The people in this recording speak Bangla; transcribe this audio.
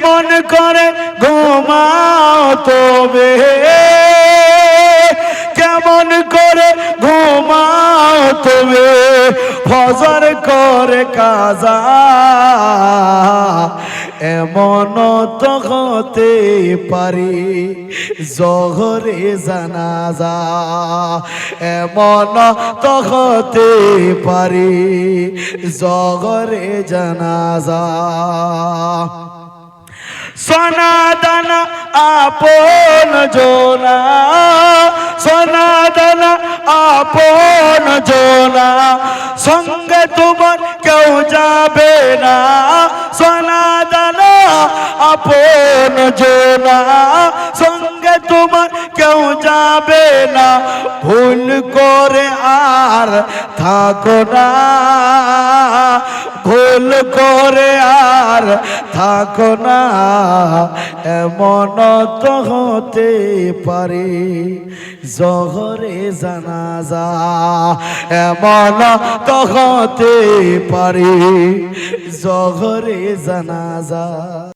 কেমন করে ঘুমাও তবে, কেমন করে ঘুমাও তবে, ফজর করে কাজা, এমন তো হতে পারে জোহরে জানাজা, এমন তো হতে পারে জোহরে জানাজা। সোনা দানা আপন জোনা, সোনা দানা আপন জোনা, সঙ্গে তোমার কেউ যাবে না, সোনা দানা আপন জোনা, সঙ্গে তোমার কেউ যাবে না, ভুল করে আর থাকো না, ভুল করে আর থাকো না, এমন তো হতে পারে জোহরে জানাজা, এমন তো হতে পারে জোহরে জানাজা।